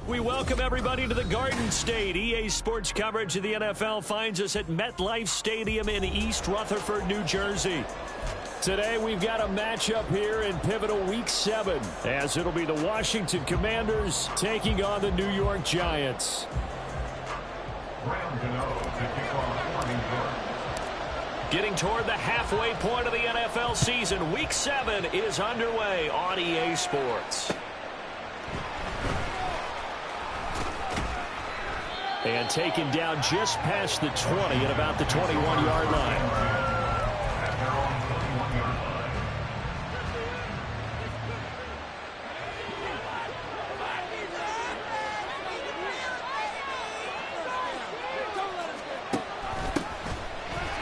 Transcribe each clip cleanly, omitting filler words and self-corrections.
We welcome everybody to the Garden State. EA Sports coverage of the NFL finds us at MetLife Stadium in East Rutherford, New Jersey. Today we've got a matchup here in pivotal Week 7, as it'll be the Washington Commanders taking on the New York Giants. Getting toward the halfway point of the NFL season, Week 7 is underway on EA Sports. And taken down just past the 20 at about the 21-yard line.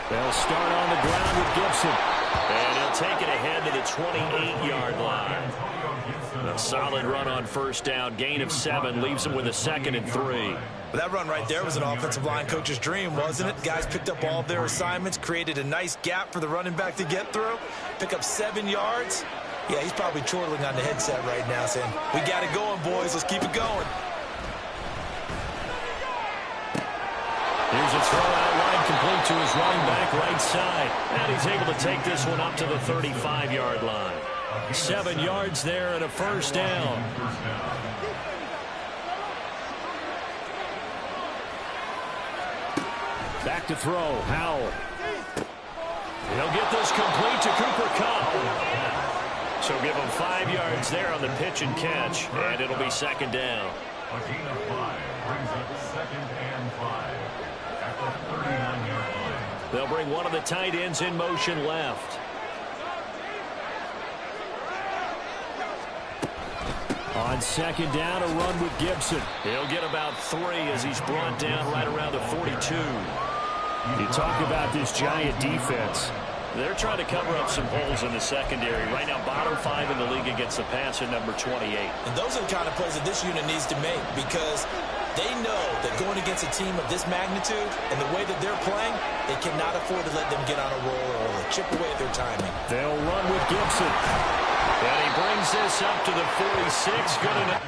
They'll start on the ground with Gibson. And he'll take it ahead to the 28-yard line. A solid run on first down. Gain of 7 leaves him with a 2nd and 3. That run right there was an offensive line coach's dream, wasn't it? Guys picked up all of their assignments, created a nice gap for the running back to get through, pick up 7 yards. Yeah, he's probably chortling on the headset right now saying, we got it going, boys. Let's keep it going. Here's a throw out wide, complete to his running back right side. And he's able to take this one up to the 35-yard line. 7 yards there and a first down. Back to throw, Howell. He'll get this complete to Cooper Kupp. So give him 5 yards there on the pitch and catch, and it'll be 2nd down. A gain of 5 brings up 2nd and 5 at the 39-yard line. They'll bring one of the tight ends in motion left. On 2nd down, a run with Gibson. He'll get about 3 as he's brought down right around the 42. You talk about this Giant defense. They're trying to cover up some holes in the secondary. Right now, bottom 5 in the league against the passer, number 28. And those are the kind of plays that this unit needs to make, because they know that going against a team of this magnitude and the way that they're playing, they cannot afford to let them get on a roll or chip away at their timing. They'll run with Gibson. And he brings this up to the 46. Good enough.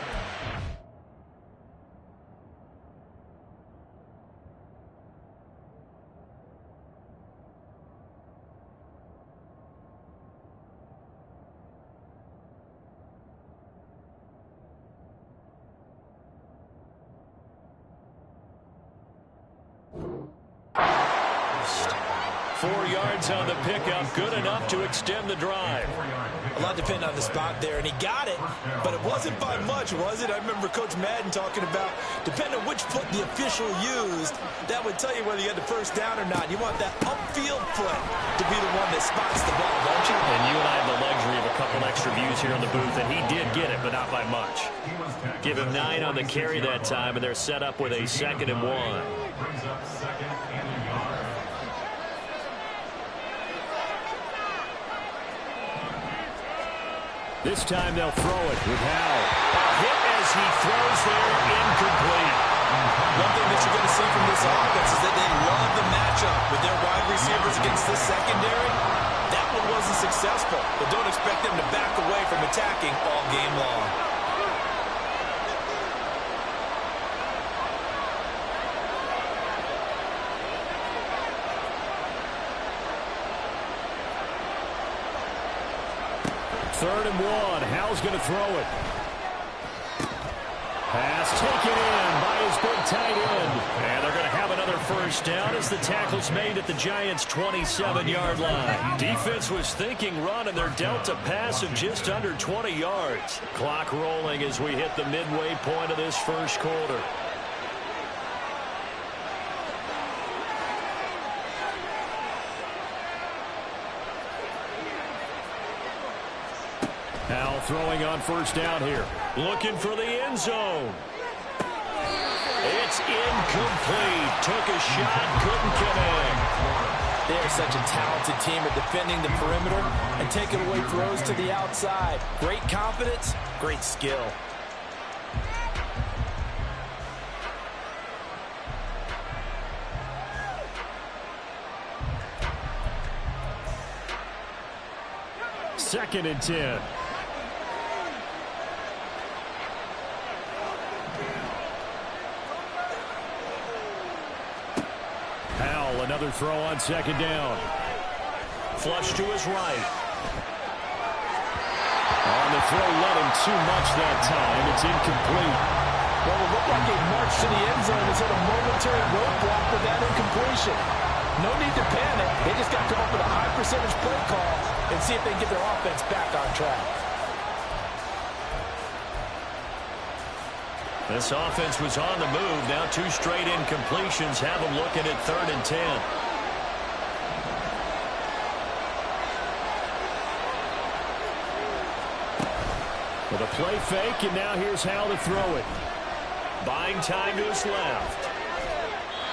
On the pickup, good enough to extend the drive. A lot depended on the spot there, and he got it, but it wasn't by much, was it? I remember Coach Madden talking about, depending on which foot the official used, that would tell you whether you had the first down or not. You want that upfield foot to be the one that spots the ball, don't you? And you and I have the luxury of a couple extra views here in the booth, and he did get it, but not by much. Give him 9 on the carry that time, and they're set up with a 2nd and 1. Brings up 2nd and a yard. This time they'll throw it with Howell. Hit as he throws there, incomplete. One thing that you're going to see from this offense is that they love the matchup with their wide receivers against this secondary. That one wasn't successful, but don't expect them to back away from attacking all game long. 3rd and 1. Hal's going to throw it. Pass taken in by his big tight end. And they're going to have another first down as the tackle's made at the Giants' 27-yard line. Defense was thinking run, and they're dealt a pass of just under 20 yards. Clock rolling as we hit the midway point of this first quarter. Now throwing on first down here. Looking for the end zone. It's incomplete. Took a shot, couldn't connect. They're such a talented team at defending the perimeter and taking away throws to the outside. Great confidence, great skill. Second and 10. Another throw on second down. Flush to his right. On the throw, let him too much that time. It's incomplete. Well, it looked like a march to the end zone is at a momentary roadblock with that incompletion. No need to panic. They just got to come up with a high percentage play call and see if they can get their offense back on track. This offense was on the move. Now 2 straight incompletions have them looking at 3rd and 10. With a play fake, and now here's Hal to throw it. Buying time to his left.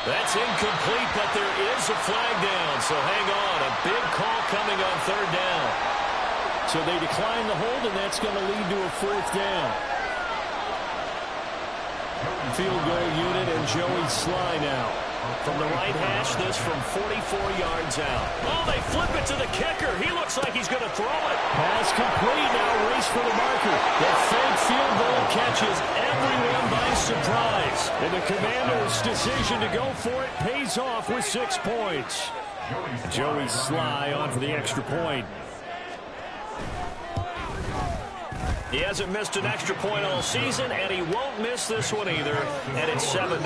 That's incomplete, but there is a flag down, so hang on. A big call coming on 3rd down. So they decline the hold, and that's going to lead to a 4th down. Field goal unit and Joey Sly now. From the right hash, this from 44 yards out. Oh, they flip it to the kicker. He looks like he's going to throw it. Pass complete. Now race for the marker. The fake field goal catches everyone by surprise. And the Commanders' decision to go for it pays off with 6 points. Joey Sly on for the extra point. He hasn't missed an extra point all season, and he won't miss this one either. And it's 7-0.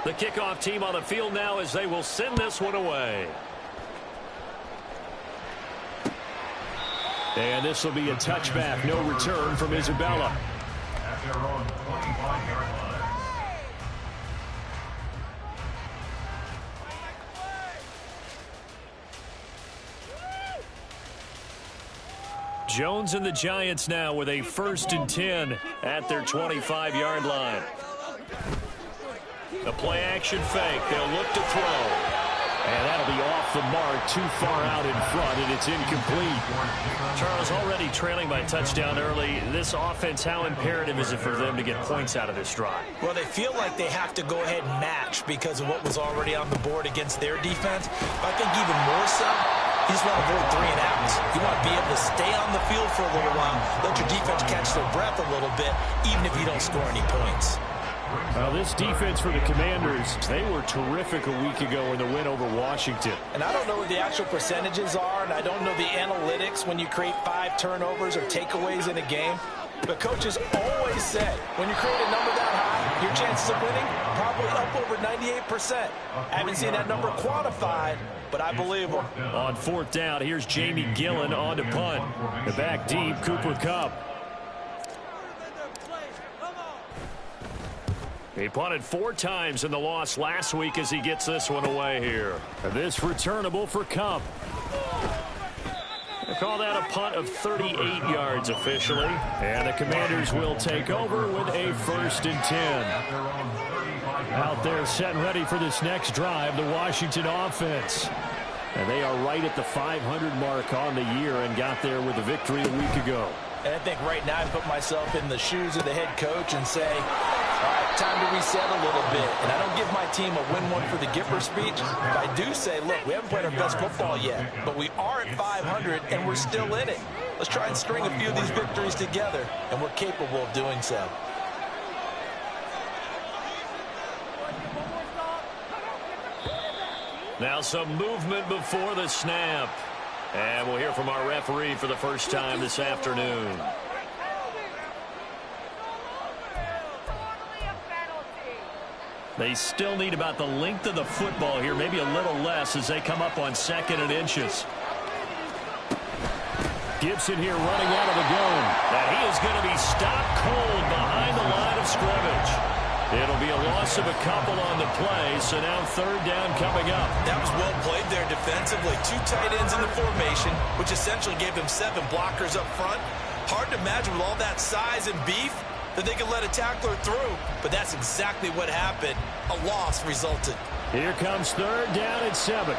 The kickoff team on the field now as they will send this one away. And this will be a touchback. No return from Isabella. At their own 25-yard line. Jones and the Giants now with a 1st and 10 at their 25-yard line. The play action fake. They'll look to throw. And that'll be off the mark, too far out in front, and it's incomplete. Charles, already trailing by touchdown early. This offense, how imperative is it for them to get points out of this drive? Well, they feel like they have to go ahead and match because of what was already on the board against their defense. I think even more so, you just want to avoid 3 and outs. You want to be able to stay on the field for a little while, let your defense catch their breath a little bit, even if you don't score any points. Well, this defense for the Commanders, they were terrific a week ago in the win over Washington. And I don't know what the actual percentages are, and I don't know the analytics when you create 5 turnovers or takeaways in a game. But coaches always say, when you create a number that high, your chances of winning probably up over 98%. I haven't seen that number quantified, but I believe them. On 4th down, here's Jamie Gillen on to punt. The back deep, Cooper Kupp. He punted 4 times in the loss last week as he gets this one away here. This returnable for Kupp. They call that a punt of 38 yards officially. And the Commanders will take over with a 1st and 10. Out there set and ready for this next drive, the Washington offense. And they are right at the 500 mark on the year and got there with a victory a week ago. And I think right now I put myself in the shoes of the head coach and say, all right, time to reset a little bit. And I don't give my team a win one for the Gipper speech. But I do say, look, we haven't played our best football yet, but we are at 500 and we're still in it. Let's try and string a few of these victories together, and we're capable of doing so. Now some movement before the snap. And we'll hear from our referee for the first time this afternoon. They still need about the length of the football here, maybe a little less as they come up on 2nd and inches. Gibson here running out of the gun. And he is going to be stopped cold behind the line of scrimmage. It'll be a loss of a couple on the play, so now 3rd down coming up. That was well played there defensively. 2 tight ends in the formation, which essentially gave them 7 blockers up front. Hard to imagine with all that size and beef that they could let a tackler through, but that's exactly what happened. A loss resulted. Here comes 3rd down and 7.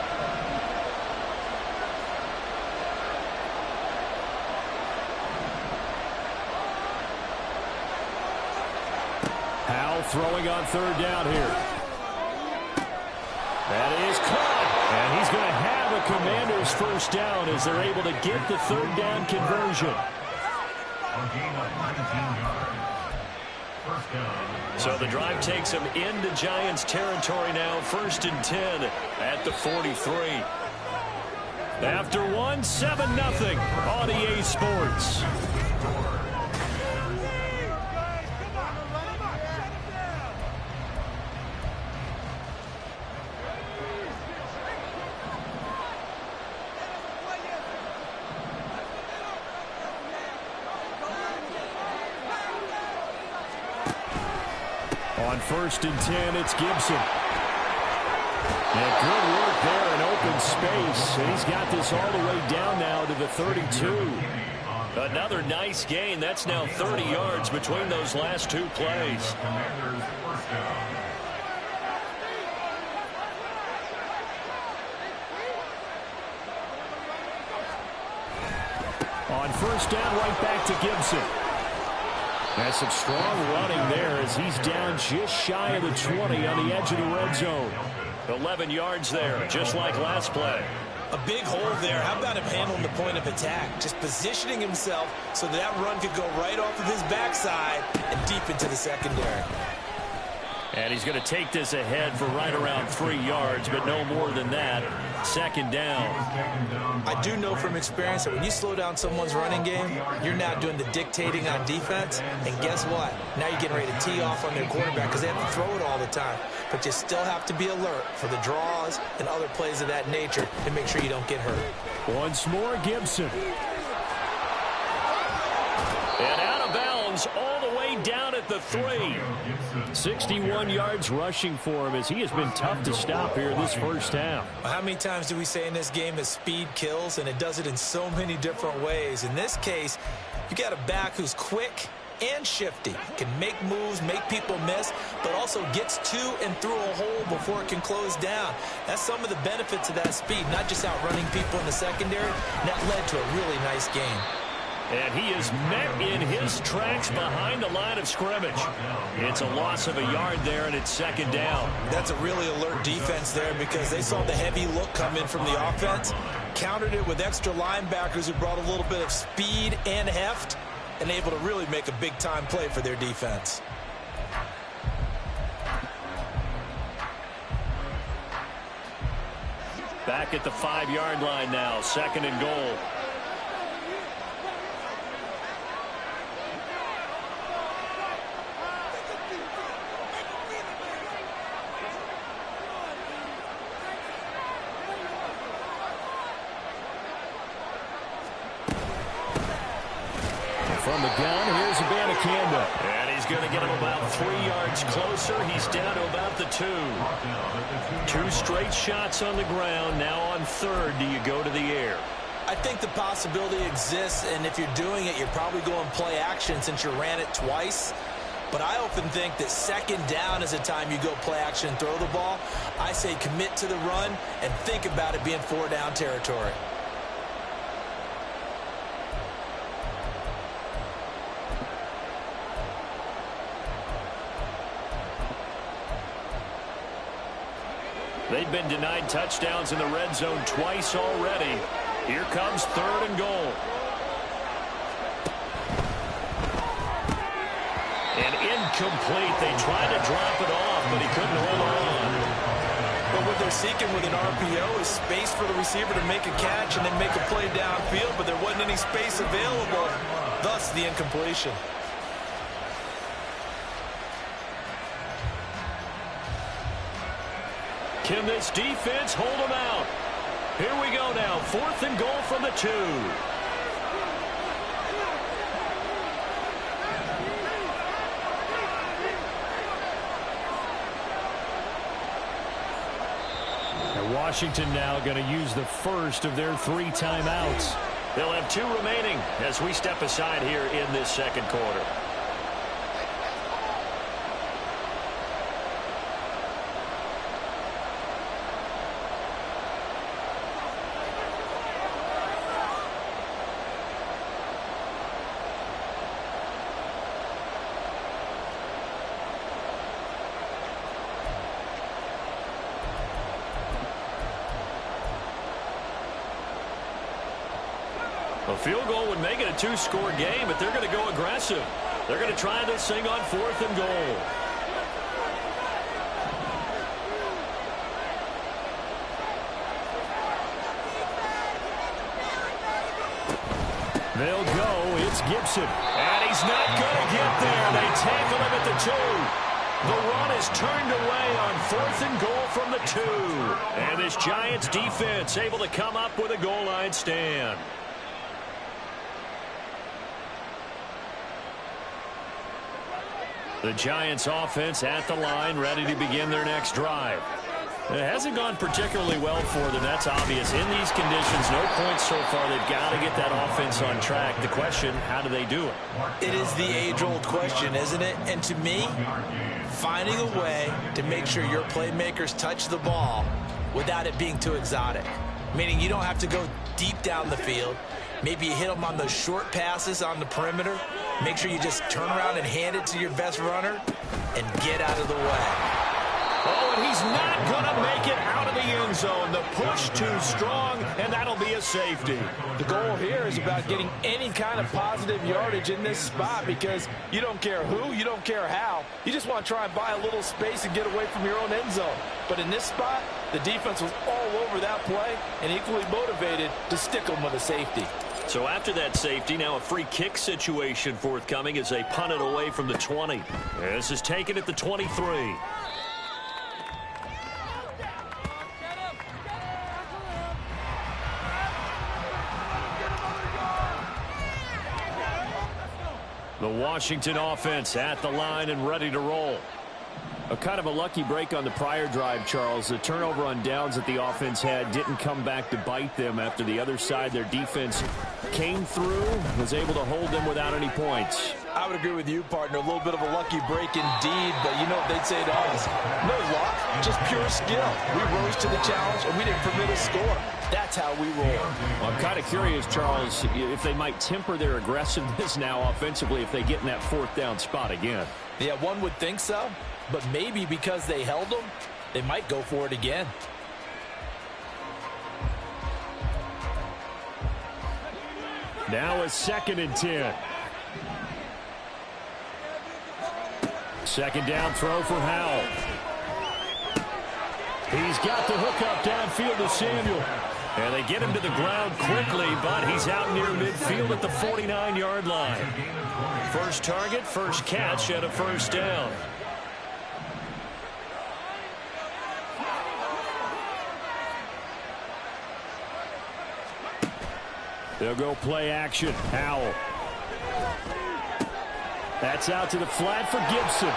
Howell throwing on 3rd down here. That is caught, and he's going to have a Commander's 1st down as they're able to get the 3rd down conversion. So the drive takes them into Giants territory now, 1st and 10 at the 43. After 1, 7-0 on EA Sports. On 1st and 10, it's Gibson. And good work there in open space. And he's got this all the way down now to the 32. Another nice gain. That's now 30 yards between those last 2 plays. On 1st down, right back to Gibson. That's some strong running there as he's down just shy of the 20 on the edge of the red zone. 11 yards there, just like last play. A big hole there. How about him handling the point of attack? Just positioning himself so that run could go right off of his backside and deep into the secondary. And he's going to take this ahead for right around 3 yards, but no more than that. 2nd down. I do know from experience that when you slow down someone's running game, you're now doing the dictating on defense. And guess what? Now you're getting ready to tee off on their quarterback because they have to throw it all the time. But you still have to be alert for the draws and other plays of that nature to make sure you don't get hurt. Once more, Gibson. And out of bounds all the way down at the 3. 61 yards rushing for him as he has been tough to stop here this first half. How many times do we say in this game that speed kills, and it does it in so many different ways? In this case, you got a back who's quick and shifty, can make moves, make people miss, but also gets to and through a hole before it can close down. That's some of the benefits of that speed, not just outrunning people in the secondary. And that led to a really nice game. And he is met in his tracks behind the line of scrimmage. It's a loss of a yard there, and it's 2nd down. That's a really alert defense there because they saw the heavy look come in from the offense, countered it with extra linebackers who brought a little bit of speed and heft, and able to really make a big-time play for their defense. Back at the 5-yard line now, 2nd and goal. From the gun, here's Abanikanda. And he's going to get him about 3 yards closer. He's down to about the 2. 2 straight shots on the ground. Now on 3rd, do you go to the air? I think the possibility exists, and if you're doing it, you're probably going play action since you ran it twice. But I often think that 2nd down is the time you go play action and throw the ball. I say commit to the run and think about it being 4-down territory. They've been denied touchdowns in the red zone twice already. Here comes 3rd and goal. And incomplete. They tried to drop it off, but he couldn't hold on. But with their seeking with an RPO is space for the receiver to make a catch and then make a play downfield, but there wasn't any space available, thus the incompletion. Can this defense hold them out? Here we go now. 4th and goal from the 2. And Washington now going to use the first of their 3 timeouts. They'll have 2 remaining as we step aside here in this second quarter. A field goal would make it a 2-score game, but they're going to go aggressive. They're going to try this thing on 4th and goal. They'll go. It's Gibson. And he's not going to get there. They tackle him at the 2. The run is turned away on 4th and goal from the 2. And this Giants defense able to come up with a goal line stand. The Giants offense at the line, ready to begin their next drive. It hasn't gone particularly well for them. That's obvious. In these conditions, no points so far. They've got to get that offense on track. The question, how do they do it? It is the age-old question, isn't it? And to me, finding a way to make sure your playmakers touch the ball without it being too exotic. Meaning you don't have to go deep down the field. Maybe you hit them on those short passes on the perimeter. Make sure you just turn around and hand it to your best runner and get out of the way. Oh, and he's not going to make it out of the end zone. The push too strong, and that'll be a safety. The goal here is about getting any kind of positive yardage in this spot because you don't care who, you don't care how. You just want to try and buy a little space and get away from your own end zone. But in this spot, the defense was all over that play and equally motivated to stick them with a safety. So after that safety, now a free kick situation forthcoming as they punt it away from the 20. This is taken at the 23. The Washington offense at the line and ready to roll. A kind of a lucky break on the prior drive, Charles. The turnover on downs that the offense had didn't come back to bite them after the other side. Their defense came through, was able to hold them without any points. I would agree with you, partner. A little bit of a lucky break indeed, but you know what they'd say to us. No luck, just pure skill. We rose to the challenge, and we didn't permit a score. That's how we roll. Well, I'm kind of curious, Charles, if they might temper their aggressiveness now offensively if they get in that 4th down spot again. Yeah, one would think so. But maybe because they held them, they might go for it again. Now a 2nd and 10. Second down throw for Howell. He's got the hook up downfield to Samuel. And they get him to the ground quickly, but he's out near midfield at the 49-yard line. First target, first catch, and a 1st down. They'll go play action. Howell. That's out to the flat for Gibson.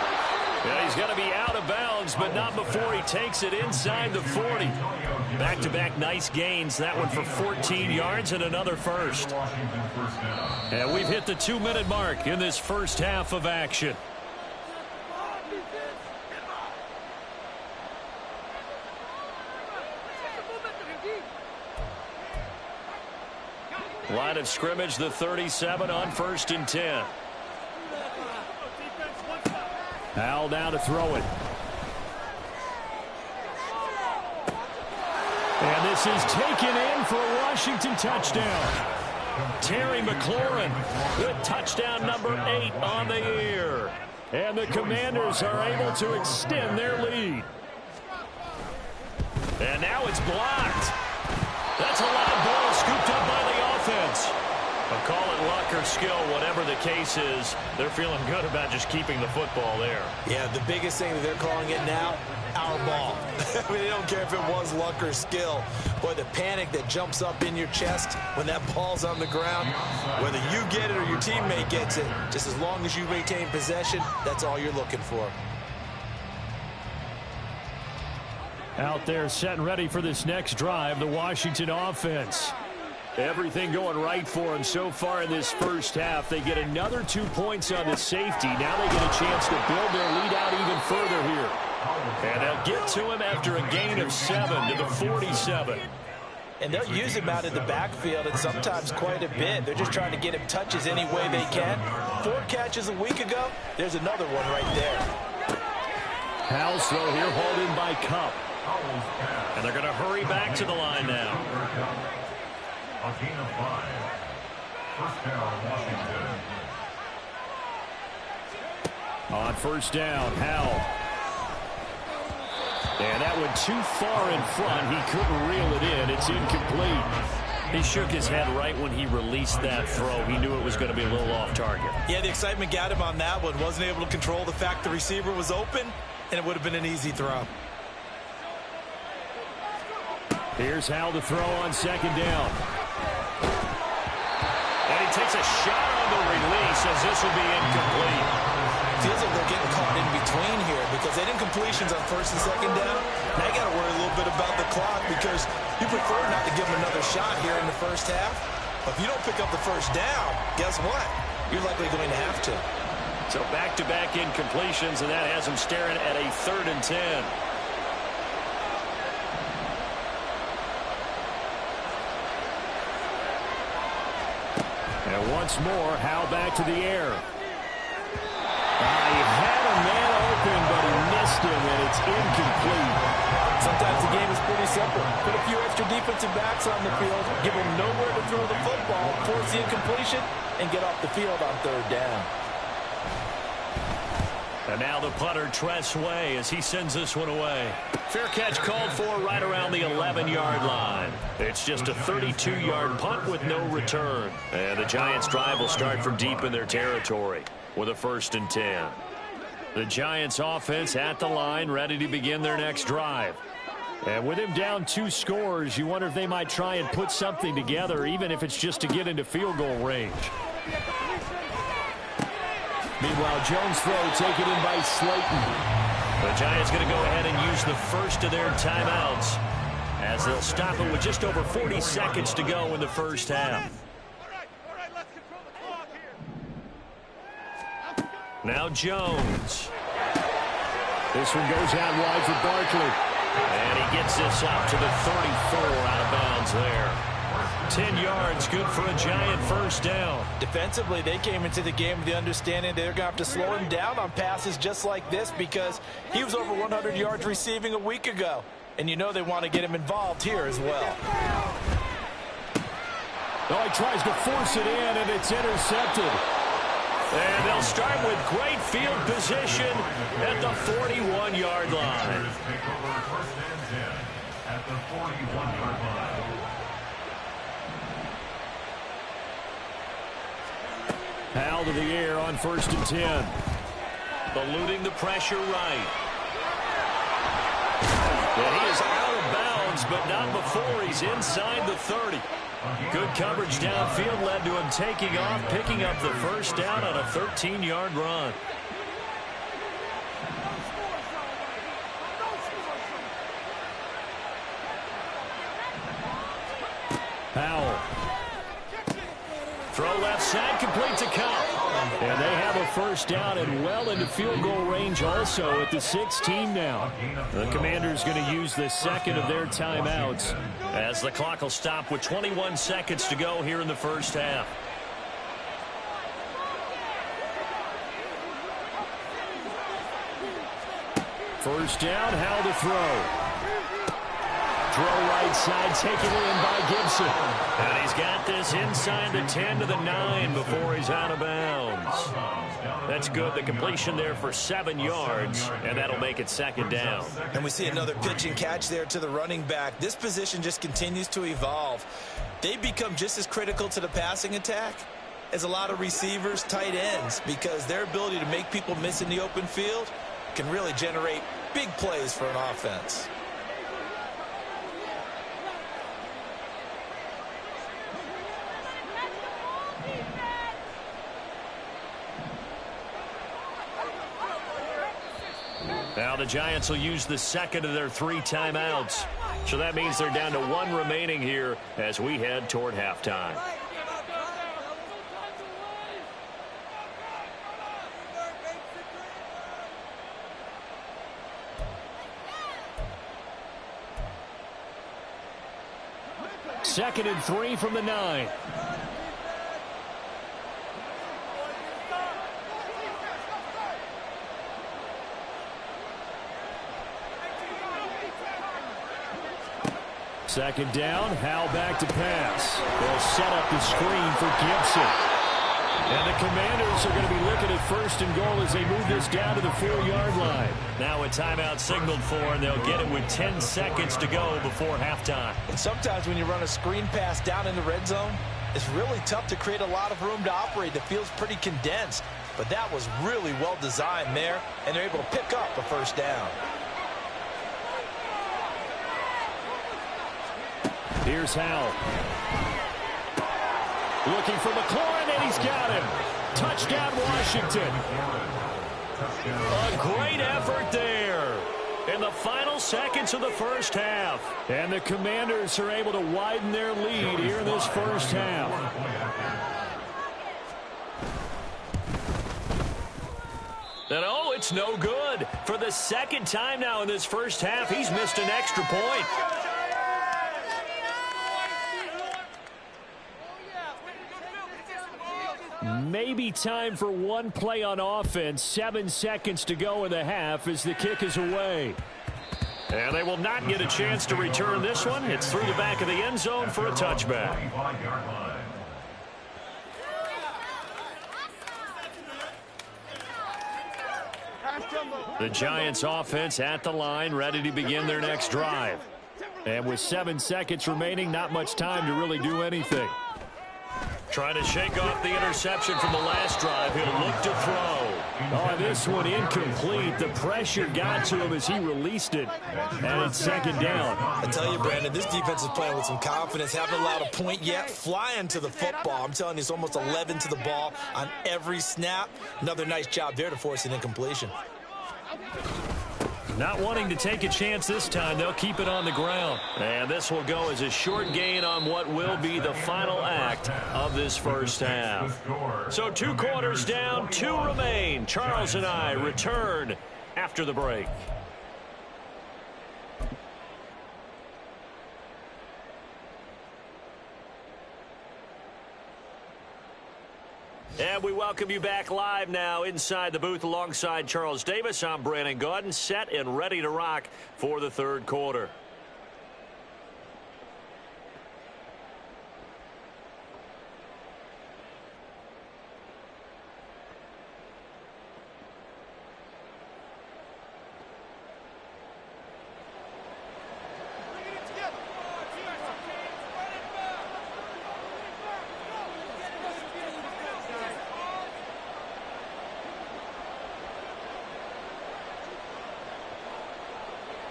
Yeah, he's going to be out of bounds, but not before he takes it inside the 40. Back-to-back nice gains. That one for 14 yards and another first. And we've hit the 2-minute mark in this first half of action. Line of scrimmage, the 37 on 1st and 10. Howell now to throw it. And this is taken in for a Washington touchdown. Terry McLaurin with touchdown number 8 on the year. And the Commanders are able to extend their lead. And It's blocked. That's a loud ball scooped up by the offense. But call it luck or skill, whatever the case is, they're feeling good about just keeping the football there. Yeah, the biggest thing that they're calling it now, our ball. I mean, they don't care if it was luck or skill. Boy, the panic that jumps up in your chest when that ball's on the ground, whether you get it or your teammate gets it, just as long as you maintain possession, that's all you're looking for. Out there set and ready for this next drive, the Washington offense. Everything going right for them so far in this first half. They get another 2 points on the safety. Now they get a chance to build their lead out even further here. And they'll get to him after a gain of 7 to the 47. And they'll use him out in the backfield and sometimes quite a bit. They're just trying to get him touches any way they can. 4 catches a week ago. There's another one right there. Howell's throw here hauled in by Cup. And they're going to hurry back to the line now. A gain of 5. First down, Washington. On first down, Howell. And that went too far in front. He couldn't reel it in. It's incomplete. He shook his head right when he released that throw. He knew it was going to be a little off target. Yeah, the excitement got him on that one. Wasn't able to control the fact the receiver was open, and it would have been an easy throw. Here's Howell to throw on second down. And he takes a shot on the release as this will be incomplete. Feels like they're getting caught in between here because they didn't completions on first and second down. Now you got to worry a little bit about the clock because you prefer not to give them another shot here in the first half. But if you don't pick up the first down, guess what? You're likely going to have to. So back-to-back incompletions, and that has them staring at a 3rd and 10. And once more, Howell back to the air. He had a man open, but he missed him, and it's incomplete. Sometimes the game is pretty simple. Put a few extra defensive backs on the field, give them nowhere to throw the football, force the incompletion, and get off the field on 3rd down. And now the punter, Tress Way, as he sends this one away. Fair catch called for right around the 11-yard line. It's just a 32-yard punt with no return. And the Giants' drive will start from deep in their territory with a 1st and 10. The Giants' offense at the line, ready to begin their next drive. And with him down 2 scores, you wonder if they might try and put something together, even if it's just to get into field goal range. Meanwhile, Jones' throw taken in by Slayton. The Giants going to go ahead and use the first of their timeouts as they'll stop it with just over 40 seconds to go in the first half. Now Jones. This one goes out wide for Barkley. And he gets this up to the 34 out of bounds there. 10 yards, good for a Giant first down. Defensively, they came into the game with the understanding they're going to have to slow him down on passes just like this because he was over 100 yards receiving a week ago. And you know they want to get him involved here as well. Oh, he tries to force it in, and it's intercepted. And they'll start with great field position at the 41-yard line. Take over 1st and 10 at the 41-yard line. Howell to the air on 1st and 10. Eluding the pressure right. And he is out of bounds, but not before he's inside the 30. Good coverage downfield led to him taking off, picking up the first down on a 13-yard run. Howell. Throw left side, complete to Cup. And they have a first down and well into field goal range also at the 16 now. The Commanders going to use the second of their timeouts as the clock will stop with 21 seconds to go here in the first half. First down, Howell to throw. Throw right right side, taken in by Gibson. And he's got this inside the 10 to the 9 before he's out of bounds. That's good. The completion there for 7 yards, and that'll make it second down. And we see another pitch and catch there to the running back. This position just continues to evolve. They become just as critical to the passing attack as a lot of receivers, tight ends, because their ability to make people miss in the open field can really generate big plays for an offense. Now the Giants will use the second of their 3 timeouts. So that means they're down to 1 remaining here as we head toward halftime. Second and 3 from the 9. Second down, Howell back to pass. They'll set up the screen for Gibson. And the Commanders are going to be looking at first and goal as they move this down to the 4-yard line. Now a timeout signaled for, and they'll get it with 10 seconds to go before halftime. And sometimes when you run a screen pass down in the red zone, it's really tough to create a lot of room to operate. The field's pretty condensed. But that was really well designed there, and they're able to pick up a first down. Here's Howell. Looking for McLaurin, and he's got him. Touchdown, Washington. A great effort there in the final seconds of the first half. And the Commanders are able to widen their lead here in this first half. And oh, it's no good. For the second time now in this first half, he's missed an extra point. Maybe time for one play on offense. 7 seconds to go in the half as the kick is away. And they will not get a chance to return this one. It's through the back of the end zone for a touchback. The Giants offense at the line, ready to begin their next drive. And with 7 seconds remaining, not much time to really do anything. Trying to shake off the interception from the last drive. He'll look to throw. Oh, this one incomplete. The pressure got to him as he released it. And it's second down. I tell you, Brandon, this defense is playing with some confidence. Haven't allowed a point yet. Flying to the football. I'm telling you, it's almost 11 to the ball on every snap. Another nice job there to force an incompletion. Not wanting to take a chance this time, they'll keep it on the ground. And this will go as a short gain on what will be the final act of this first half. So 2 quarters down, 2 remain. Charles and I return after the break. And we welcome you back live now inside the booth alongside Charles Davis. I'm Brandon Gaudin, set and ready to rock for the third quarter.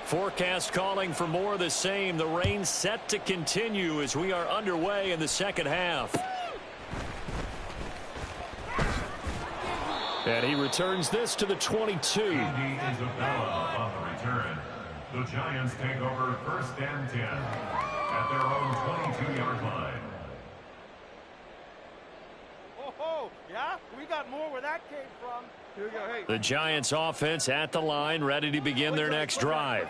Forecast calling for more of the same. The rain set to continue as we are underway in the second half. And he returns this to the 22. On the return, the Giants take over first and 10 at their own 22-yard line. Oh, yeah? We got more where that came from. Here we go. Hey. The Giants offense at the line, ready to begin their next drive.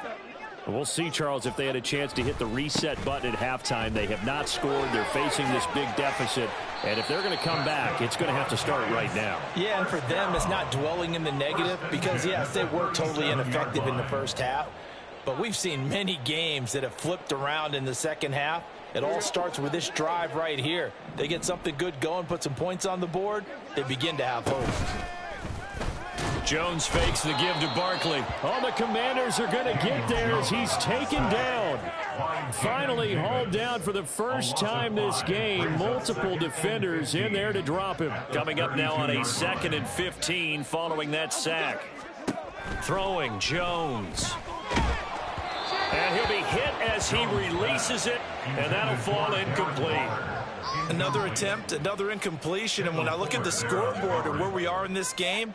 We'll see, Charles, if they had a chance to hit the reset button at halftime. They have not scored. They're facing this big deficit. And if they're going to come back, it's going to have to start right now. Yeah, and for them, it's not dwelling in the negative because, yes, they were totally ineffective in the first half. but we've seen many games that have flipped around in the second half. It all starts with this drive right here. They get something good going, put some points on the board, they begin to have hope. Jones fakes the give to Barkley. Oh, the Commanders are going to get there as he's taken down. Finally hauled down for the first time this game. Multiple defenders in there to drop him. Coming up now on a 2nd and 15 following that sack. Throwing Jones. And he'll be hit as he releases it, and that'll fall incomplete. Another attempt, another incompletion, and when I look at the scoreboard and where we are in this game,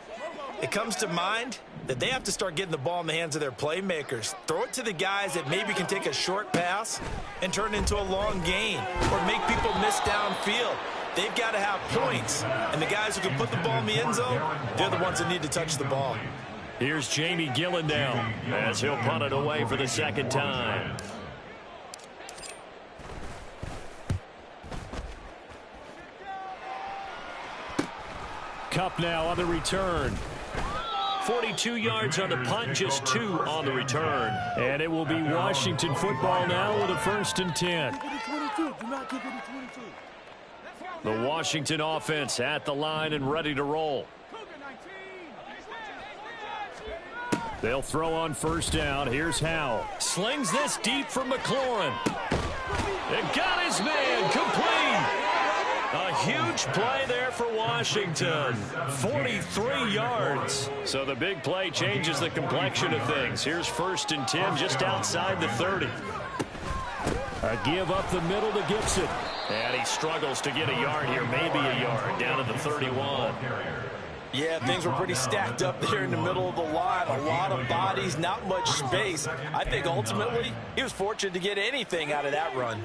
it comes to mind that they have to start getting the ball in the hands of their playmakers. Throw it to the guys that maybe can take a short pass and turn it into a long gain or make people miss downfield. They've got to have points, and the guys who can put the ball in the end zone, they're the ones that need to touch the ball. Here's Jamie Gillen now as he'll punt it away for the second time. Kupp now on the return. 42 yards on the punt, just 2 on the return. And it will be Washington football now with a 1st and 10. The Washington offense at the line and ready to roll. They'll throw on 1st down. Here's Howell. Slings this deep from McLaurin. It got his man complete. A huge play there for Washington. 43 yards. So the big play changes the complexion of things. Here's 1st and 10 just outside the 30. A give up the middle to Gibson. And he struggles to get a yard here. Maybe a yard down at the 31. Yeah, things were pretty stacked up there in the middle of the line. A lot of bodies, not much space. I think ultimately he was fortunate to get anything out of that run.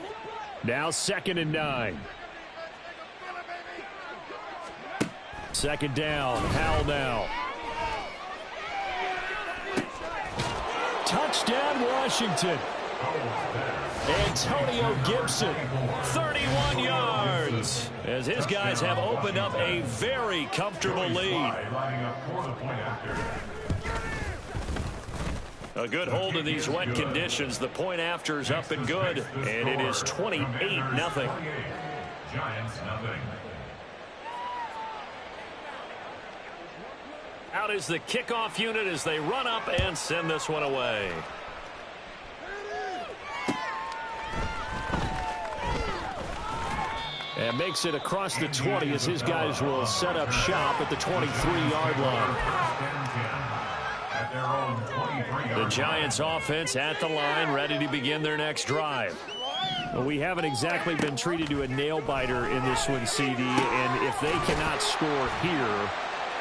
Now 2nd and 9. 2nd down. Howell now. Touchdown Washington. Antonio Gibson, 31 yards, as his guys have opened up a very comfortable lead. A good hold in these wet conditions. The point after is up and good, and it is 28-0. Giants nothing. Out is the kickoff unit as they run up and send this one away. And makes it across the 20 as his guys will set up shop at the 23-yard line. The Giants offense at the line, ready to begin their next drive. Well, we haven't exactly been treated to a nail-biter in this one, CD, and if they cannot score here,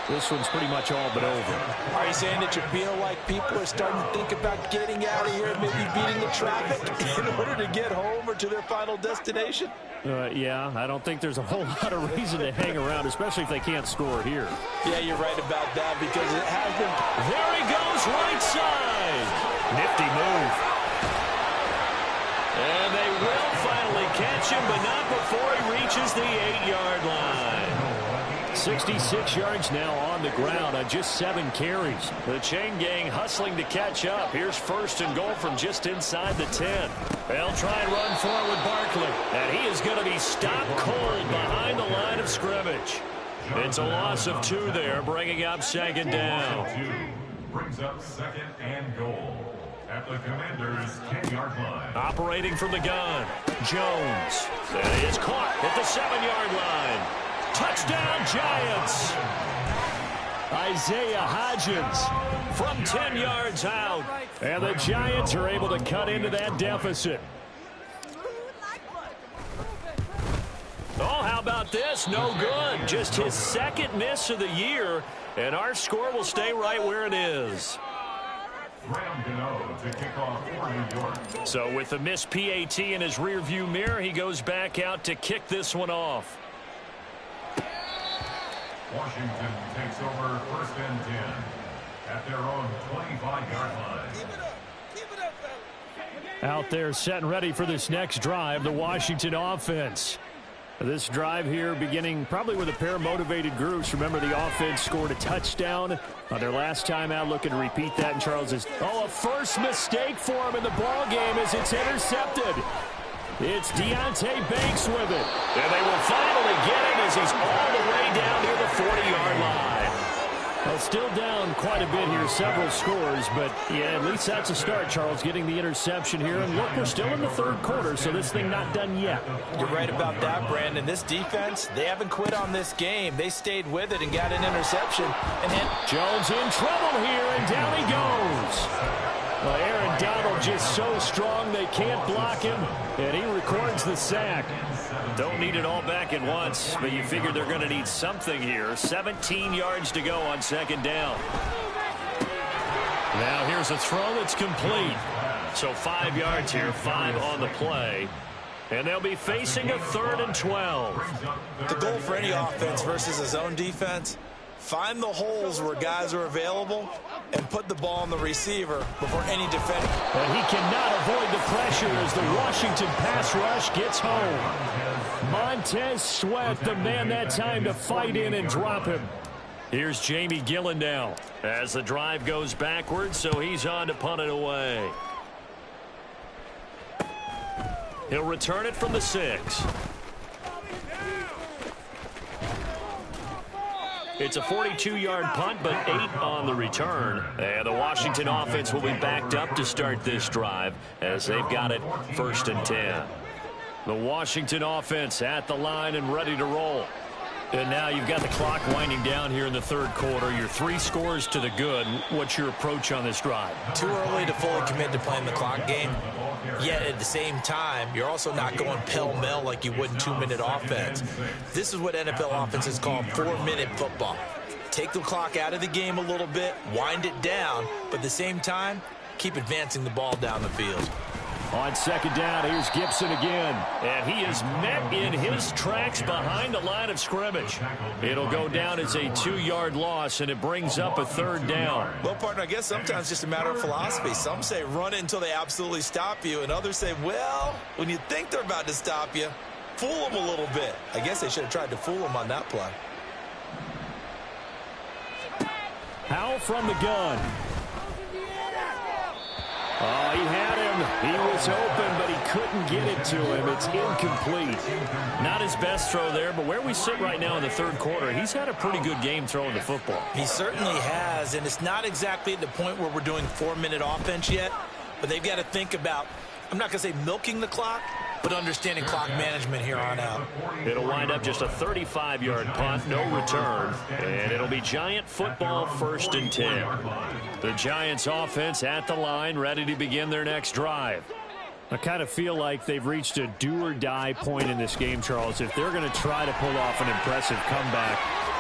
this one's pretty much all but over. Are you saying that you feel like people are starting to think about getting out of here, maybe beating the traffic in order to get home or to their final destination? Yeah, I don't think there's a whole lot of reason to hang around, especially if they can't score here. Yeah, you're right about that because it has been. There he goes, right side. Nifty move. And they will finally catch him, but not before he reaches the 8-yard line. 66 yards now on the ground on just 7 carries. The chain gang hustling to catch up. Here's 1st and goal from just inside the 10. They'll try and run forward Barkley. And he is going to be stopped cold behind the line of scrimmage. It's a loss of 2 there, bringing up 2nd down. Brings up 2nd and goal at the Commanders' 10-yard line. Operating from the gun, Jones. And he is caught at the 7-yard line. Touchdown, Giants. Isaiah Hodgins from 10 yards out. And the Giants are able to cut into that deficit. Oh, how about this? No good. Just his 2nd miss of the year. And our score will stay right where it is. To kick off for New York. So with the missed PAT in his rearview mirror, he goes back out to kick this one off. Washington takes over 1st and 10 at their own 25-yard line. Out there set and ready for this next drive, the Washington offense. This drive here beginning probably with a pair of motivated groups. Remember, the offense scored a touchdown on their last time out. Looking to repeat that, and Charles is, a first mistake for him in the ball game as it's intercepted. It's Deonte Banks with it. And they will finally get him as he's all the way down near the 40-yard line. Well, still down quite a bit here, several scores, but yeah, at least that's a start, Charles, getting the interception here. And look, we're still in the third quarter, so this thing not done yet. You're right about that, Brandon. This defense, they haven't quit on this game. They stayed with it and got an interception. And then Jones in trouble here, and down he goes. Well, Aaron Donald just so strong they can't block him, and he records the sack. Don't need it all back at once, but you figure they're going to need something here. 17 yards to go on second down. Now here's a throw that's complete. So 5 yards here, 5 on the play. And they'll be facing a 3rd and 12. The goal for any offense versus a zone defense, find the holes where guys are available and put the ball on the receiver before any defender. But he cannot avoid the pressure as the Washington pass rush gets home. Montez Sweat, the man that time to fight in and drop him. Here's Jamie Gillen now as the drive goes backwards, so he's on to punt it away. He'll return it from the 6. It's a 42-yard punt, but 8 on the return. And the Washington offense will be backed up to start this drive as they've got it 1st and 10. The Washington offense at the line and ready to roll. And now you've got the clock winding down here in the third quarter. Your 3 scores to the good. What's your approach on this drive? Too early to fully commit to playing the clock game. Yet at the same time, you're also not going pell-mell like you would in 2-minute offense. This is what NFL offenses call 4-minute football. Take the clock out of the game a little bit, wind it down, but at the same time, keep advancing the ball down the field. On second down, here's Gibson again. And he is met in his tracks behind the line of scrimmage. It'll go down as a 2-yard loss, and it brings up a 3rd down. Well, partner, I guess sometimes it's just a matter of philosophy. Some say run it until they absolutely stop you, and others say, well, when you think they're about to stop you, fool them a little bit. I guess they should have tried to fool them on that play. Howell from the gun. Oh, he had him. He was open, but he couldn't get it to him. It's incomplete. Not his best throw there, but where we sit right now in the third quarter, he's had a pretty good game throwing the football. He certainly has, and it's not exactly at the point where we're doing 4-minute offense yet, but they've got to think about, I'm not going to say milking the clock, but understanding clock management here on out. It'll wind up just a 35-yard punt, no return, and it'll be Giant football 1st and 10. The Giants offense at the line, ready to begin their next drive. I kind of feel like they've reached a do-or-die point in this game, Charles. If they're going to try to pull off an impressive comeback,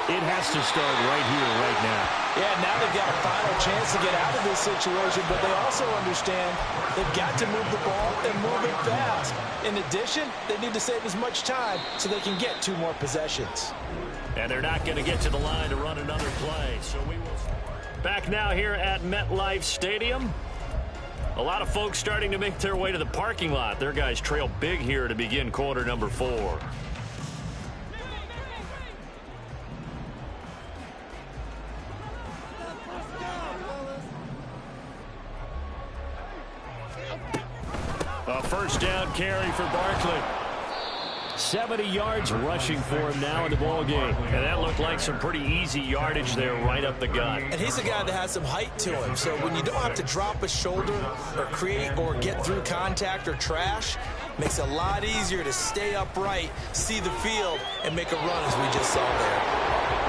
it has to start right here, right now. Yeah, now they've got a final chance to get out of this situation, but they also understand they've got to move the ball and move it fast. In addition, they need to save as much time so they can get 2 more possessions. And they're not going to get to the line to run another play, so we will. Back now here at MetLife Stadium. A lot of folks starting to make their way to the parking lot. Their guys trail big here to begin quarter number 4. A first down carry for Barkley. 70 yards rushing for him now in the ball game. And that looked like some pretty easy yardage there right up the gut. And he's a guy that has some height to him. So when you don't have to drop a shoulder or create or get through contact or trash, makes it a lot easier to stay upright, see the field, and make a run as we just saw there.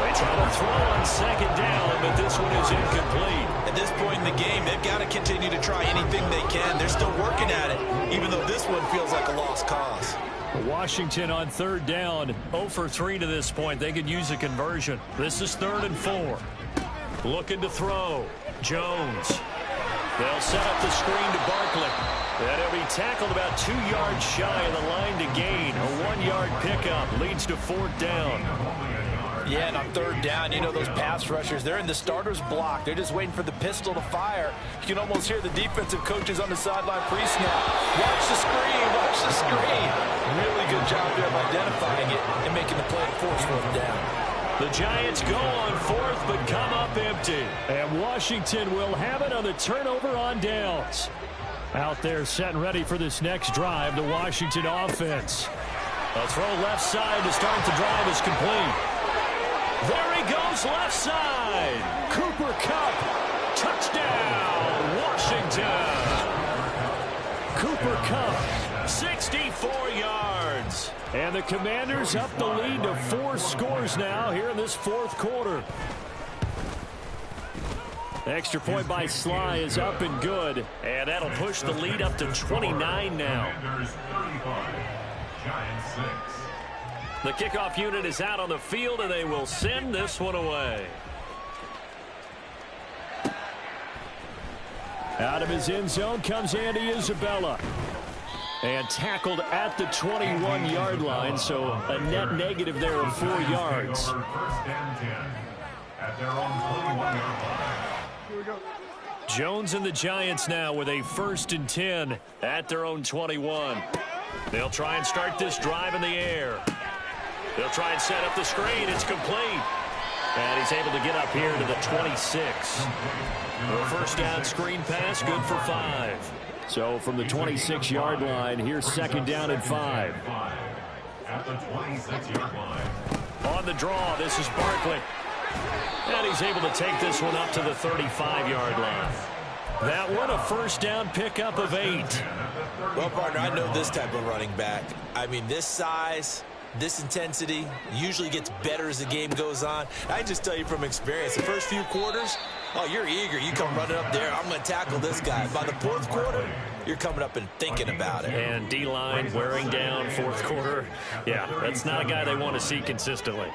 They try to throw on second down, but this one is incomplete. At this point in the game, they've got to continue to try anything they can. They're still working at it, even though this one feels like a lost cause. Washington on third down, 0 for 3 to this point. They could use a conversion. This is 3rd and 4. Looking to throw. Jones. They'll set up the screen to Barkley. And he'll be tackled about 2 yards shy of the line to gain. A 1-yard pickup leads to 4th down. Yeah, and on third down, you know those pass rushers, they're in the starter's block. They're just waiting for the pistol to fire. You can almost hear the defensive coaches on the sideline pre-snap. Watch the screen, watch the screen. Really good job there identifying it and making the play to force fourth down. The Giants go on fourth but come up empty. And Washington will have it on the turnover on downs. Out there set and ready for this next drive, the Washington offense. A throw left side to start the drive is complete. There he goes left side. Cooper Kupp. Touchdown, Washington. Cooper Kupp, 64 yards. And the Commanders up the lead to 4 scores now here in this fourth quarter. Extra point by Sly is up and good. And that'll push the lead up to 29 now. Commanders 35, Giants 6. The kickoff unit is out on the field, and they will send this one away. Out of his end zone comes Andy Isabella. And tackled at the 21-yard line, so a net negative there of 4 yards. First and 10 at their own 21-yard line. Jones and the Giants now with a 1st and 10 at their own 21. They'll try and start this drive in the air. They'll try and set up the screen. It's complete. And he's able to get up here to the 26. A first down screen pass, good for 5. So from the 26-yard line, here's 2nd down and 5. At the 26-yard line. On the draw, this is Barkley. And he's able to take this one up to the 35-yard line. That one a first down pickup of 8. Well, partner, I know this type of running back. I mean, this size, this intensity usually gets better as the game goes on. I just tell you from experience, the first few quarters, oh, you're eager. You come running up there. I'm going to tackle this guy. By the 4th quarter, you're coming up and thinking about it. And D-line wearing down 4th quarter. Yeah, that's not a guy they want to see consistently.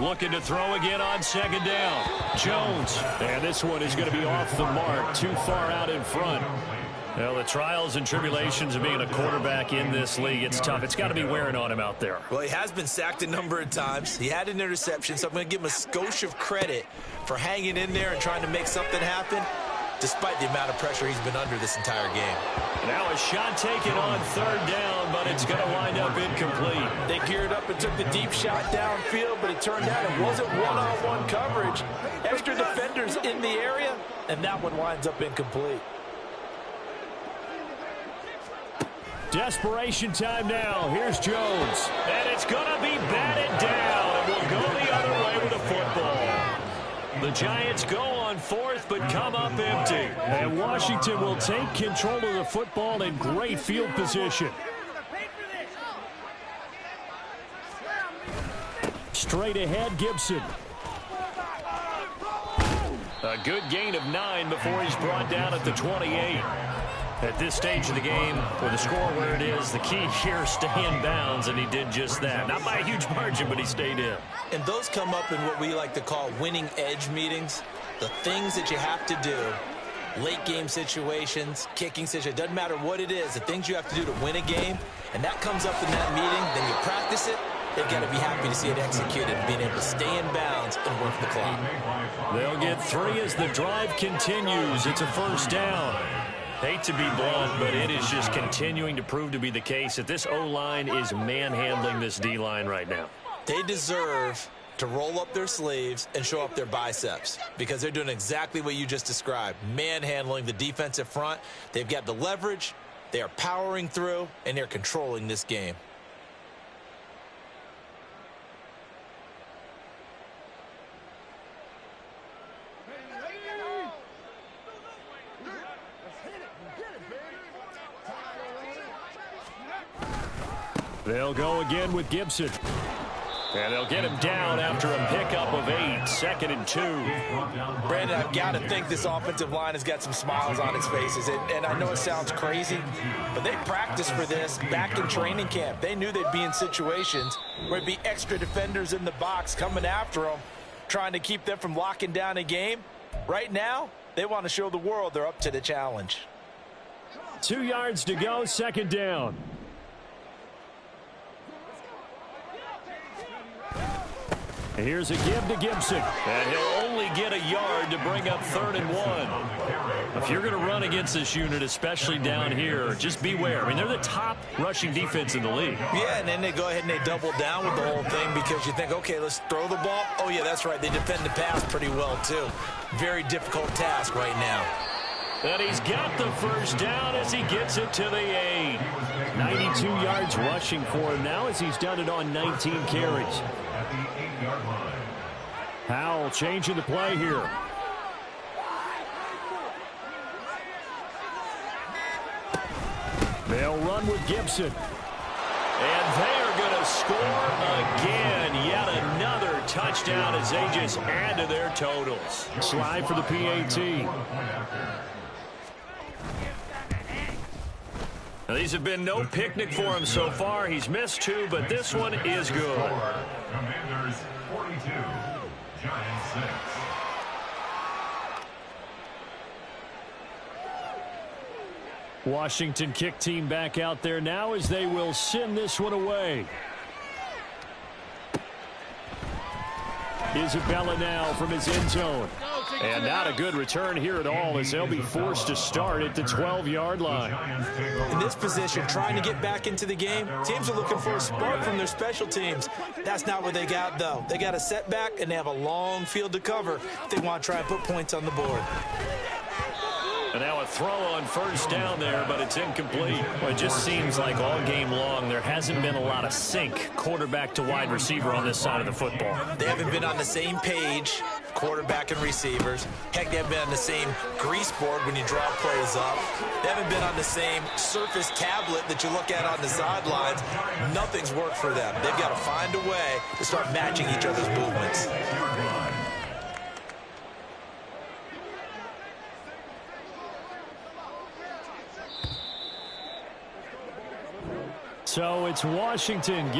Looking to throw again on 2nd down. Jones. And this one is going to be off the mark. Too far out in front. Well, the trials and tribulations of being a quarterback in this league, it's tough. It's got to be wearing on him out there. Well, he has been sacked a number of times. He had an interception, so I'm going to give him a skosh of credit for hanging in there and trying to make something happen, despite the amount of pressure he's been under this entire game. Now a shot taken on 3rd down, but it's going to wind up incomplete. They geared up and took the deep shot downfield, but it turned out it wasn't one-on-one coverage. Extra defenders in the area, and that one winds up incomplete. Desperation time now. Here's Jones. And it's going to be batted down, and we'll go the other way with the football. The Giants go on 4th, but come up empty. And Washington will take control of the football in great field position. Straight ahead, Gibson. A good gain of 9 before he's brought down at the 28. At this stage of the game, with the score where it is, the key here is stay in bounds, and he did just that. Not by a huge margin, but he stayed in. And those come up in what we like to call winning edge meetings. The things that you have to do, late game situations, kicking situations, doesn't matter what it is, the things you have to do to win a game, and that comes up in that meeting, then you practice it, they've got to be happy to see it executed, being able to stay in bounds and work the clock. They'll get 3 as the drive continues. It's a first down. Hate to be blunt, but it is just continuing to prove to be the case that this O-line is manhandling this D-line right now. They deserve to roll up their sleeves and show up their biceps because they're doing exactly what you just described, manhandling the defensive front. They've got the leverage, they are powering through, and they're controlling this game. They'll go again with Gibson. And they'll get him down after a pickup of 8, 2nd and 2. Brandon, I've got to think this offensive line has got some smiles on its faces. And I know it sounds crazy, but they practiced for this back in training camp. They knew they'd be in situations where it'd be extra defenders in the box coming after them, trying to keep them from locking down a game. Right now, they want to show the world they're up to the challenge. 2 yards to go, 2nd down. Here's a give to Gibson. And he'll only get a yard to bring up 3rd and 1. If you're going to run against this unit, especially down here, just beware. I mean, they're the top rushing defense in the league. Yeah, and then they go ahead and they double down with the whole thing because you think, okay, let's throw the ball. Oh, yeah, that's right. They defend the pass pretty well, too. Very difficult task right now. And he's got the first down as he gets it to the 8. 92 yards rushing for him now as he's done it on 19 carries. At the 8-yard line. Howell changing the play here. They'll run with Gibson. And they are going to score again. Yet another touchdown as they just add to their totals. Slide for the PAT. Now, these have been no picnic for him so far. He's missed 2, but this one is good. Commanders 42, Giants 6. Washington kick team back out there now as they will send this one away. Isabella now from his end zone. And not a good return here at all as they'll be forced to start at the 12-yard line. In this position, trying to get back into the game, teams are looking for a spark from their special teams. That's not what they got, though. They got a setback, and they have a long field to cover if they want to try and put points on the board. And now a throw on first down there, but it's incomplete. Well, it just seems like all game long there hasn't been a lot of sync quarterback to wide receiver on this side of the football. They haven't been on the same page, quarterback and receivers. Heck, they haven't been on the same grease board when you draw plays up. They haven't been on the same surface tablet that you look at on the sidelines. Nothing's worked for them. They've got to find a way to start matching each other's movements. So it's Washington